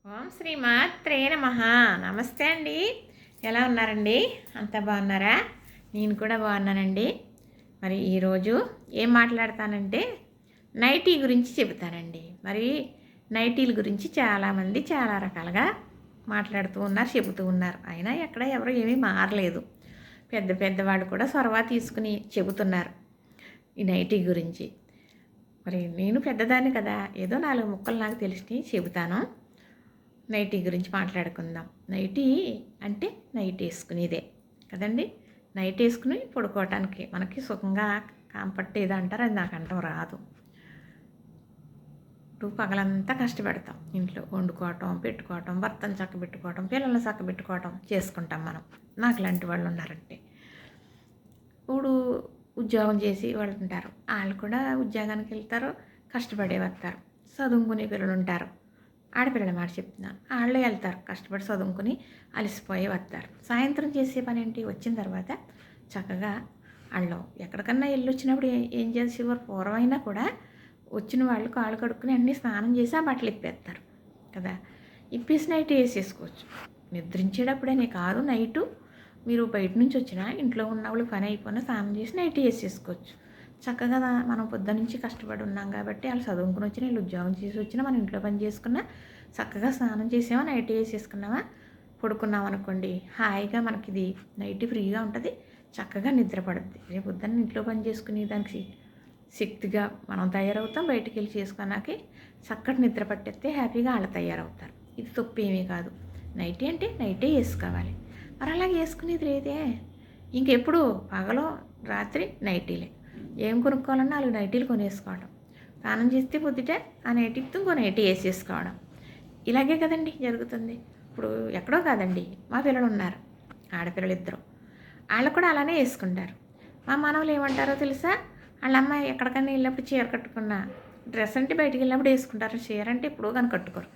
ఓం శ్రీ మాత్రే నమః. నమస్తే అండి. ఎలా ఉన్నారండి? అంతా బాగున్నారా? నేను కూడా బాగున్నానండి. మరి ఈరోజు ఏం మాట్లాడతానంటే నైటీ గురించి చెబుతానండి. మరి నైటీల గురించి చాలామంది చాలా రకాలుగా మాట్లాడుతూ ఉన్నారు, చెబుతూ ఉన్నారు. అయినా ఎక్కడ ఎవరు ఏమీ మారలేదు. పెద్ద పెద్దవాళ్ళు కూడా చొరవ తీసుకుని చెబుతున్నారు ఈ నైటీ గురించి. మరి నేను పెద్దదాన్ని కదా, ఏదో 4 ముక్కలు నాకు తెలిసినవి చెబుతాను. నైటీ గురించి మాట్లాడుకుందాం. నైటీ అంటే నైట్ వేసుకునేదే కదండి. నైట్ వేసుకుని పడుకోవటానికి మనకి సుఖంగా కంఫర్ట్ ఏదో అంటారు, అది నాకు అంటాం రాదు. ఇప్పుడు పగలంతా కష్టపెడతాం, ఇంట్లో వండుకోవటం, పెట్టుకోవటం, భర్తను చక్కబెట్టుకోవటం, పిల్లల్ని చక్కబెట్టుకోవటం చేసుకుంటాం మనం. నాకు లాంటి వాళ్ళు ఉన్నారంటే ఇప్పుడు ఉద్యోగం చేసి వాళ్ళు ఉంటారు, వాళ్ళు కూడా ఉద్యోగానికి వెళ్తారు, కష్టపడే వస్తారు. చదువుకునే పిల్లలు ఉంటారు, ఆడపిల్లల మాట చెప్తున్నాను, వాళ్ళు వెళ్తారు కష్టపడి చదువుకుని అలసిపోయి వస్తారు. సాయంత్రం చేసే పని ఏంటి? వచ్చిన తర్వాత చక్కగా వాళ్ళు ఎక్కడికన్నా వెళ్ళి వచ్చినప్పుడు ఏం చేసేవారు? పూర్వమైనా కూడా వచ్చిన వాళ్ళు కాళ్ళు కడుక్కుని అన్నీ స్నానం చేసి ఆ బట్టలు ఇప్పేస్తారు కదా. ఇప్పేసి నైట్ వేసేసుకోవచ్చు. నిద్రించేటప్పుడనే కాదు, నైటు మీరు బయట నుంచి వచ్చినా ఇంట్లో ఉన్న వాళ్ళు పని అయిపోయినా స్నానం చేసి నైట్ వేసేసుకోవచ్చు చక్కగా. మనం పొద్దు నుంచి కష్టపడి ఉన్నాం కాబట్టి వాళ్ళు చదువుకుని వచ్చినా, వీళ్ళు ఉద్యోగం చేసి వచ్చినా, మనం ఇంట్లో పని చేసుకున్నా చక్కగా స్నానం చేసామా, నైట్ వేసేసుకున్నామా, పడుకున్నాం అనుకోండి, హాయిగా మనకి ఇది నైట్ ఫ్రీగా ఉంటుంది, చక్కగా నిద్రపడుద్ది. రేపు పొద్దున్న ఇంట్లో పని చేసుకుని దానికి శక్తిగా మనం తయారవుతాం. బయటికి వెళ్ళి చేసుకున్నాకి చక్కటి నిద్ర పట్టేస్తే హ్యాపీగా వాళ్ళు తయారవుతారు. ఇది తప్పు ఏమీ కాదు. నైటీ అంటే నైటే వేసుకోవాలి. మరి అలాగే వేసుకునేది లేదే, ఇంకెప్పుడు పగలో రాత్రి నైటీలే. ఏం కొనుక్కోవాలన్నా 4 నైటీలు కొనేసుకోవడం, స్నానం చేస్తే పొద్దుటే ఆ నైటీతో ఇంకో నైటీ వేసేసుకోవడం, ఇలాగే కదండి జరుగుతుంది. ఇప్పుడు ఎక్కడో కాదండి, మా పిల్లలు ఉన్నారు, ఆడపిల్లలు 2, వాళ్ళు కూడా అలానే వేసుకుంటారు. మా మనవలు ఏమంటారో తెలుసా? వాళ్ళ అమ్మాయి ఎక్కడికన్నా వెళ్ళినప్పుడు చీర కట్టుకున్న డ్రెస్ అంటే బయటికి వెళ్ళినప్పుడు వేసుకుంటారు, చీర అంటే ఎప్పుడూ కానీ కట్టుకోరు.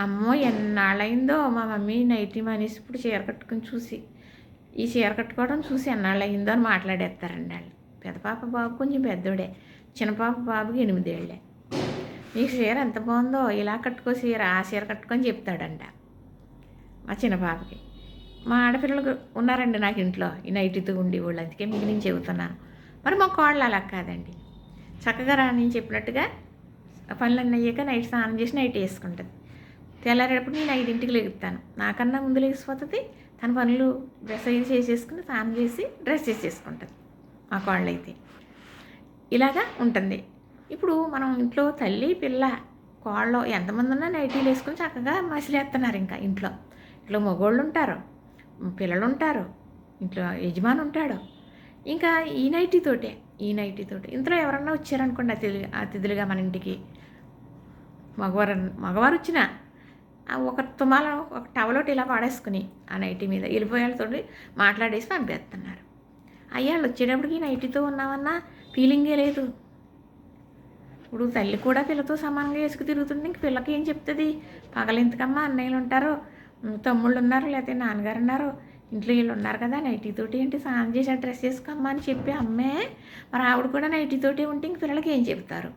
అమ్మో ఎన్నాళ్ళయిందో మా మమ్మీ నైటీ మానేసి ఇప్పుడు చీర కట్టుకుని చూసి, ఈ చీర కట్టుకోవడం చూసి ఎన్నాళ్ళయిందో అని మాట్లాడేస్తారండి వాళ్ళు. పెద్ద పాప బాబు కొంచెం పెద్దోడే, చిన్న పాప బాబుకి 8 ఏళ్ళే. నీ చీర ఎంత బాగుందో, ఇలా కట్టుకో చీర, ఆ చీర కట్టుకొని చెప్తాడంట మా చిన్న పాపకి. మా ఆడపిల్లలు ఉన్నారండి నాకు ఇంట్లో ఈ నైటీతో ఉండేవాళ్ళు, అందుకే మీకు నేను చెబుతున్నాను. మరి మా కోళ్ళు అలా కాదండి, చక్కగా నేను చెప్పినట్టుగా పనులన్నీ అయ్యాక నైట్ స్నానం చేసి నైట్ వేసుకుంటుంది. తెల్లారేటప్పుడు నేను 5ంటికి లెగుస్తాను, నాకన్నా ముందు లేచిపోతుంది. తన పనులు డ్రెస్ అయ్యి చేసేసుకుని స్నానం చేసి డ్రెస్ చేసేసుకుంటుంది మా కోళ్ళు అయితే. ఇలాగా ఉంటుంది. ఇప్పుడు మనం ఇంట్లో తల్లి పిల్ల కోళ్ళు ఎంతమంది ఉన్నా నైటీలు వేసుకుని చక్కగా మసిలేస్తున్నారు. ఇంకా ఇంట్లో మగోళ్ళు ఉంటారు, పిల్లలు ఉంటారు, ఇంట్లో యజమాని ఉంటాడు. ఇంకా ఈ నైటీతోటే ఇంట్లో ఎవరన్నా వచ్చారనుకోండి అతిథులుగా మన ఇంటికి, మగవారు వచ్చినా ఒక తుమాలో ఒక టవలోటి ఇలా పాడేసుకుని ఆ నైటీ మీద వెళ్ళిపోయేళ్ళతో మాట్లాడేసి పంపేస్తున్నారు. అయ్యాళ్ళు వచ్చేటప్పటికి నైటీతో ఉన్నామన్నా ఫీలింగే లేదు. ఇప్పుడు తల్లి కూడా పిల్లతో సమానంగా వేసుకు తిరుగుతుంది, ఇంక పిల్లకి ఏం చెప్తుంది? పగలెందుకమ్మా, అన్నయ్యలు ఉంటారు, తమ్ముళ్ళు ఉన్నారు, లేకపోతే నాన్నగారు ఉన్నారు, ఇంట్లో వీళ్ళు ఉన్నారు కదా, నైటీతోటి ఏంటి స్నానం చేసి డ్రెస్ వేసుకోమ్మా అని చెప్పి అమ్మే మరి ఆవిడ కూడా నైటీతోటి ఉంటే ఇంక పిల్లలకి ఏం చెప్తారు?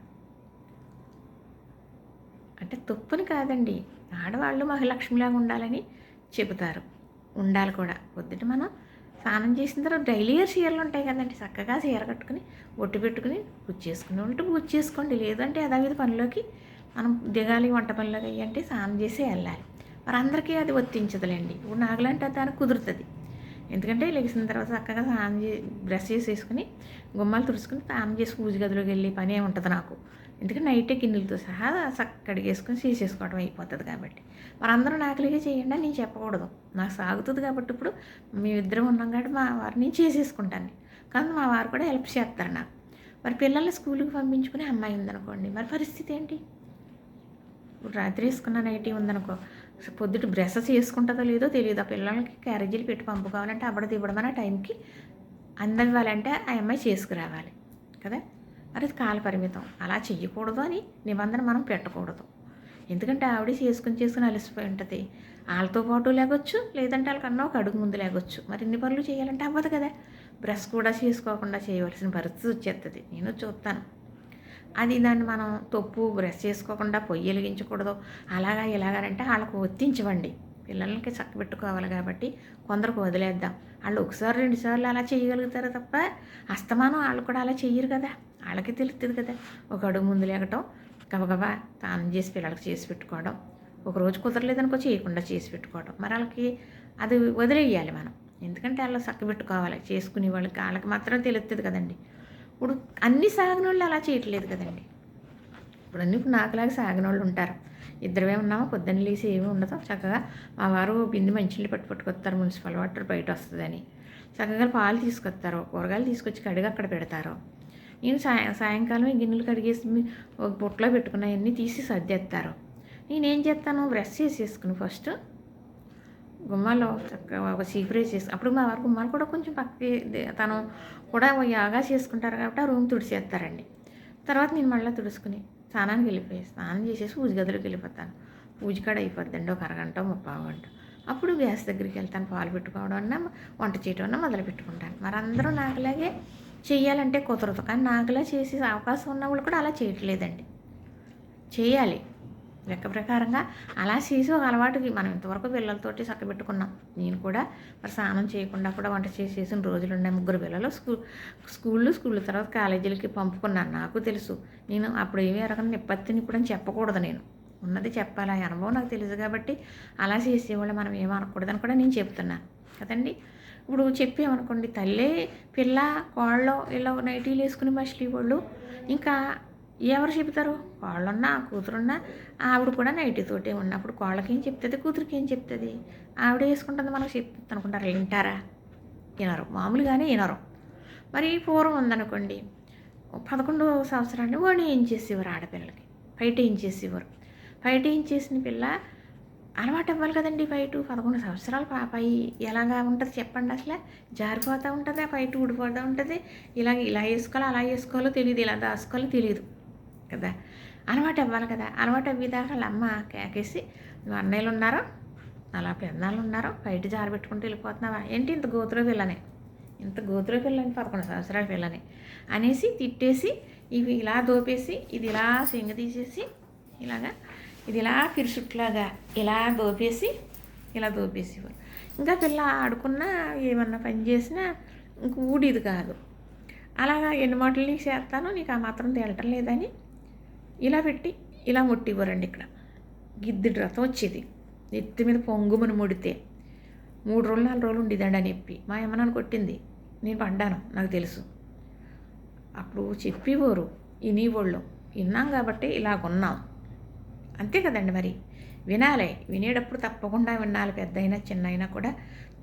అంటే తప్పుని కాదండి, ఆడవాళ్ళు మహాలక్ష్మిలాగా ఉండాలని చెబుతారు, ఉండాలి కూడా. పొద్దుట మనం స్నానం చేసిన తర్వాత డైలీ చీరలు ఉంటాయి కదండి, చక్కగా చీర కట్టుకుని ఒట్టు పెట్టుకుని పూజ చేసుకుని ఉంటే పూజ చేసుకోండి. లేదంటే యథావిధి పనిలోకి మనం దిగాలి, వంట పనిలోకి అయ్యంటే స్నానం చేసి వెళ్ళాలి. మరి అందరికీ అది వర్తించదులేండి. ఇప్పుడు నాకులాంటి దానికి కుదురుతుంది, ఎందుకంటే లెగిసిన తర్వాత చక్కగా స్నానం బ్రష్ చేసేసుకుని గుమ్మాలు తుడుచుకుని స్నానం చేసి పూజ గదిలోకి వెళ్ళి పని ఉంటుంది నాకు. ఎందుకంటే నైటే గిన్నెలతో సహా కడిగేసుకొని చేసేసుకోవడం అయిపోతుంది కాబట్టి. మరి అందరూ నాకులాగే చేయండి అని నేను చెప్పకూడదు, నాకు సాగుతుంది కాబట్టి. ఇప్పుడు మేమిద్దరం ఉన్నాం కాబట్టి మా వారు నేను చేసేసుకుంటాను, కానీ మా వారు కూడా హెల్ప్ చేస్తారు నాకు. మరి పిల్లల్ని స్కూల్కి పంపించుకునే అమ్మాయి ఉందనుకోండి, మరి పరిస్థితి ఏంటి? ఇప్పుడు రాత్రి వేసుకున్న నైటీ ఉందనుకో, పొద్దుట బ్రష్ చేసుకుంటుందో లేదో తెలియదు. ఆ పిల్లలకి క్యారేజీలు పెట్టి పంపుకోవాలంటే అబ్బడది ఇవ్వడం ఆ టైంకి అందివ్వాలంటే ఆ అమ్మాయి చేసుకురావాలి కదా. మరి అది కాల పరిమితం, అలా చెయ్యకూడదు అని నిబంధన మనం పెట్టకూడదు. ఎందుకంటే ఆవిడ చేసుకుని అలసిపోయి ఉంటుంది, వాళ్ళతో పాటు లేగొచ్చు, లేదంటే వాళ్ళకన్నా ఒక అడుగు ముందు లేగొచ్చు. మరి ఇన్ని పనులు చేయాలంటే అవ్వదు కదా. బ్రష్ కూడా చేసుకోకుండా చేయవలసిన పరిస్థితి వచ్చేస్తుంది. నేను చూస్తాను. అది దాన్ని మనం తప్పు బ్రష్ చేసుకోకుండా పొయ్యి వెలిగించకూడదు అలాగా ఇలాగనంటే వాళ్ళకు ఒత్తించవండి. పిల్లలకి చక్కబెట్టుకోవాలి కాబట్టి కొందరికి వదిలేద్దాం. వాళ్ళు ఒకసారి 2 సార్లు అలా చేయగలుగుతారు తప్ప అస్తమానం వాళ్ళు కూడా అలా చెయ్యరు కదా. వాళ్ళకి తెలుస్తుంది కదా. ఒక అడుగు ముందు లేకటం, గబగబా స్నానం చేసి పిల్లలకి చేసి పెట్టుకోవడం, ఒకరోజు కుదరలేదనుకో చేయకుండా చేసి పెట్టుకోవడం. మరి వాళ్ళకి అది వదిలేయాలి మనం. ఎందుకంటే వాళ్ళు చక్కబెట్టుకోవాలి చేసుకునే వాళ్ళకి మాత్రం తెలుస్తుంది కదండి. ఇప్పుడు అన్ని సాగినోళ్ళు అలా చేయట్లేదు కదండి. ఇప్పుడు నాకులాగా సాగినోళ్ళు ఉంటారు. ఇద్దరమే ఉన్నామో పొద్దున్న లేసి ఏమీ ఉండదు. చక్కగా మా వారు బిందె మంచినీళ్ళు పట్టుకొస్తారు, మున్సిపల్ వాటర్ బయట వస్తుందని. చక్కగా పాలు తీసుకొస్తారు, కూరగాయలు తీసుకొచ్చి కడిగి అక్కడ పెడతారు. నేను సాయంకాలం గిన్నెలు కడిగేసి ఒక బుట్టలో పెట్టుకున్నవన్నీ తీసి సర్దేస్తారు. నేనేం చేస్తాను, బ్రష్ చేసేసుకుని ఫస్ట్ గుమ్మాలో చక్కగా ఒక చీపురు చేసి, అప్పుడు మా వారు గుమ్మాలు కూడా కొంచెం పక్కకి తను కూడా యోగా చేసుకుంటారు కాబట్టి ఆ రూమ్ తుడిచేస్తారండి. తర్వాత నేను మళ్ళీ తుడుచుకుని స్నానానికి వెళ్ళిపోయి స్నానం చేసేసి పూజ గదిలోకి వెళ్ళిపోతాను. పూజ కాడ అయిపోద్దండి ఒక అరగంట 30 గంట. అప్పుడు గ్యాస్ దగ్గరికి వెళ్తాను, పాలు పెట్టుకోవడం అన్నా వంట చేయడం అన్నా మొదలు పెట్టుకుంటాను. మరి అందరూ నాకులాగే చెయ్యాలంటే కుదరదు. కానీ నాకులా చేసే అవకాశం ఉన్న వాళ్ళు కూడా అలా చేయట్లేదండి. చేయాలి లెక్క ప్రకారంగా అలా చేసి ఒక అలవాటుకి మనం ఇంతవరకు పిల్లలతోటి చక్కబెట్టుకున్నాం. నేను కూడా మరి స్నానం చేయకుండా కూడా వంట చేసేసిన రోజులు ఉన్నాయి. 3 పిల్లలు స్కూల్ తర్వాత కాలేజీలకి పంపుకున్నాను. నాకు తెలుసు. నేను అప్పుడు ఏమీ ఎరగని నిప్పత్తిని కూడా చెప్పకూడదు. నేను ఉన్నది చెప్పాలి. ఆ అనుభవం నాకు తెలుసు కాబట్టి అలా చేసేవాళ్ళు మనం ఏమనకూడదని కూడా నేను చెప్తున్నాను కదండి. ఇప్పుడు చెప్పామనుకోండి, తల్లి పిల్ల కోళ్ళో ఇలా నైటీలు వేసుకుని మసిలి వాళ్ళు ఇంకా ఎవరు చెప్తారు? కోళ్ళున్నా కూతురున్నా ఆవిడ కూడా నైటీతోటే ఉన్నప్పుడు కోళ్ళకి ఏం చెప్తుంది, కూతురికి ఏం చెప్తుంది? ఆవిడ వేసుకుంటుంది మనకు చెప్తుంది అనుకుంటారు. వింటారా? వినరు. మామూలుగానే వినరు. మరి పూర్వం ఉందనుకోండి, 11 సంవత్సరాలు వాడిని ఏం చేసేవారు ఆడపిల్లలకి, బయట ఏం చేసేవారు. బయట ఏం చేసిన పిల్ల అలవాటు అవ్వాలి కదండి. బయట 11 సంవత్సరాల పాపాయి ఎలాగా ఉంటుంది చెప్పండి. అసలు జారిపోతూ ఉంటుంది, ఆ బయట ఊడిపోతూ ఉంటుంది. ఇలా వేసుకోవాలో అలా వేసుకోవాలో తెలియదు, ఇలా దాసుకోవాలో తెలియదు కదా. అలవాటు అవ్వాలి కదా. అలవాటు అవ్వేదాకా వాళ్ళ అమ్మ కేకేసి, నువ్వు అన్నయ్యలు ఉన్నారో అలా పెద్దనాళ్ళు ఉన్నారో బయట జారబెట్టుకుంటూ వెళ్ళిపోతున్నావా ఏంటి, ఇంత గోతులో పిల్లని 11 సంవత్సరాల పిల్లని అనేసి తిట్టేసి, ఇవి ఇలా దోపేసి ఇది ఇలా సింగ తీసేసి ఇలాగా ఇది ఇలా పిరుసుట్లాగా ఇలా దోపేసేవారు. ఇంకా పిల్ల ఆడుకున్నా ఏమన్నా పని చేసినా ఇంక ఊడిది కాదు. అలాగా ఎన్ని మాటలు నీకు చేస్తానో నీకు ఆ మాత్రం తేలటం లేదని ఇలా పెట్టి ఇలా ముట్టివ్వరండి. ఇక్కడ గిద్దిడి రథం వచ్చేది, ఎత్తి మీద పొంగుమని ముడితే 3 రోజులు 4 రోజులు ఉండేదండి అని చెప్పి మా అమ్మ నన్ను కొట్టింది. నేను పడ్డాను, నాకు తెలుసు. అప్పుడు చెప్పేవారు, వినేవాళ్ళు. విన్నాం కాబట్టి ఇలాగున్నాం, అంతే కదండి. మరి వినాలి. వినేటప్పుడు తప్పకుండా వినాలి. పెద్ద అయినా చిన్న అయినా కూడా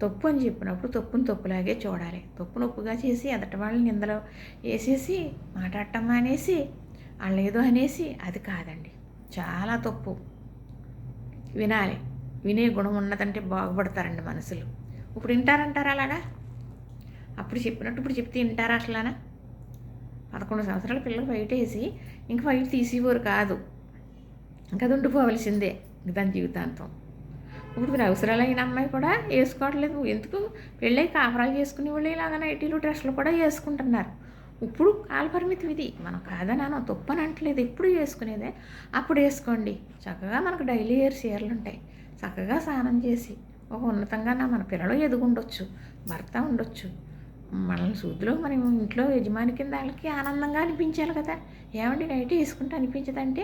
తప్పు అని చెప్పినప్పుడు తప్పును తప్పులాగే చూడాలి. తప్పును ఒప్పుగా చేసి ఎదటి వాళ్ళని నిందలో వేసేసి మాట్లాడటం అనేసి వాళ్ళు ఏదో అనేసి అది కాదండి, చాలా తప్పు. వినాలి. వినే గుణం ఉన్నదంటే బాగుపడతారండి మనుషులు. ఇప్పుడు వింటారంటారా అలాగా? అప్పుడు చెప్పినట్టు ఇప్పుడు చెప్తే వింటారా అసలానా? 11 సంవత్సరాల పిల్లలు బయట వేసి ఇంక బయట తీసేవారు కాదు, ఇంకా అది ఉండిపోవలసిందే దాని జీవితాంతం. ఇప్పుడు మీరు అవసరాలైన అమ్మాయి కూడా వేసుకోవట్లేదు. ఎందుకు? పెళ్ళై కాపురాలు చేసుకునే వాళ్ళు ఇలాగ నైటీలు డ్రెస్సులు కూడా వేసుకుంటున్నారు. ఇప్పుడు కాలపరిమితి ఇది, మనం కాదనాను, తప్పని అంటలేదు. ఎప్పుడు వేసుకునేదే అప్పుడు వేసుకోండి. చక్కగా మనకు డైలీ చీరలు ఉంటాయి. చక్కగా స్నానం చేసి ఒక ఉన్నతంగా మన పిల్లలు ఎదుగుండొచ్చు, భర్త ఉండొచ్చు. మనల్ని సూదులో మనం ఇంట్లో యజమాని కింద వాళ్ళకి ఆనందంగా అనిపించాలి కదా. ఏమండి నైటీ వేసుకుంటే అనిపించదంటే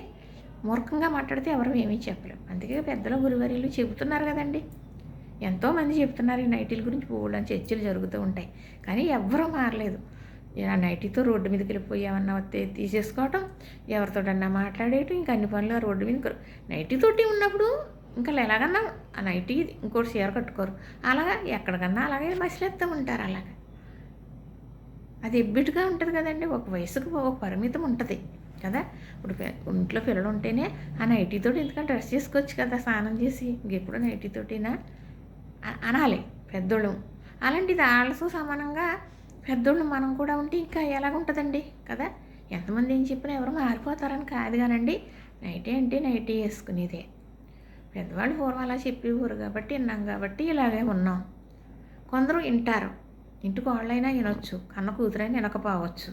మూర్ఖంగా మాట్లాడితే ఎవరు ఏమీ చెప్పలేం. అందుకే పెద్దలు గురువారీలు చెబుతున్నారు కదండి. ఎంతోమంది చెప్తున్నారు ఈ నైటీల గురించి, పోవడం చర్చలు జరుగుతూ ఉంటాయి. కానీ ఎవ్వరూ మారలేదు. ఆ నైటీతో రోడ్డు మీదకి వెళ్ళిపోయి ఏమన్నా వస్తే తీసేసుకోవటం, ఎవరితోటన్నా మాట్లాడేయటం, ఇంకా అన్ని పనులు రోడ్డు మీద నైటీతోటి ఉన్నప్పుడు ఇంకా ఎలాగన్నా ఆ నైటీ ఇంకోటి చీర కట్టుకోరు. అలాగా ఎక్కడికన్నా అలాగే మసిలేస్తూ ఉంటారు. అలాగా అది ఎబ్బిటుగా ఉంటుంది కదండి. ఒక వయసుకు ఒక పరిమితం ఉంటుంది కదా. ఇప్పుడు ఇంట్లో పిల్లలు ఉంటేనే ఆ నైటీతోటి ఎందుకంటే డ్రెస్ చేసుకోవచ్చు కదా స్నానం చేసి. ఇంకెప్పుడు నైటీతోటినా అనాలి పెద్దోళ్ళు. అలాంటిది వాళ్ళతో సమానంగా పెద్దోళ్ళు మనం కూడా ఉంటే ఇంకా ఎలాగుంటుందండి కదా. ఎంతమంది ఏం చెప్పినా ఎవరు మారిపోతారని కాదు కానండి. నైటీ అంటే నైటీ వేసుకునేదే. పెద్దవాళ్ళు పూర్వం అలా చెప్పేవారు కాబట్టి విన్నాం కాబట్టి ఇలాగే ఉన్నాం. కొందరు వింటారు, ఇంటికి వాళ్ళైనా వినొచ్చు, కన్న కూతురైనా వినకపోవచ్చు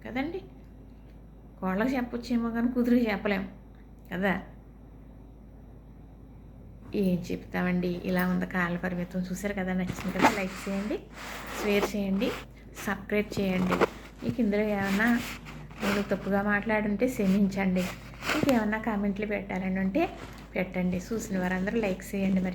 కదండి. కోళ్ళకి చెప్పొచ్చేమో కానీ కూతురికి చెప్పలేము కదా. ఏం చెప్తామండి, ఇలా ఉంది కాల పరిమితం. చూసారు కదా, నచ్చింది కదా, లైక్ చేయండి, షేర్ చేయండి, సబ్స్క్రైబ్ చేయండి. మీకు ఇందులో ఏమన్నా నేను తప్పుగా మాట్లాడుంటే క్షమించండి. మీకు ఏమన్నా కామెంట్లు పెట్టాలని ఉంటే పెట్టండి. చూసిన వారందరూ లైక్ చేయండి మరి.